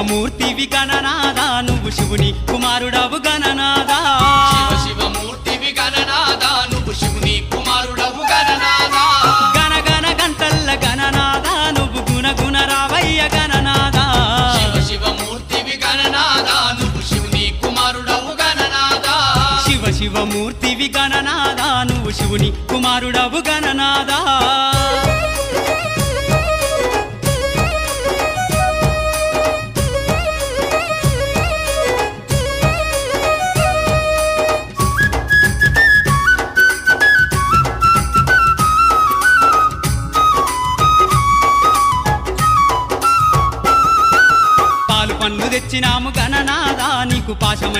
శివమూర్తివి గణనాదా నువ్వు శివుని కుమారుడవు గణనాదా శివమూర్తివి గణనాదా నువ్వు శివుని కుమారుడవు గణనాదా గణ గణ గంటల్ల గణనాదా నువ్వు గుణ గుణ రావయ్య గణనాదా శివమూర్తివి గణనాదా నువ్వు శివుని కుమారుడవు గణనాదా శివమూర్తివి గణనాదా నువ్వు శివుని కుమారుడవు గణనాదా పాలు పండ్లు తెచ్చినాము గణనాదా నీకు పాశమ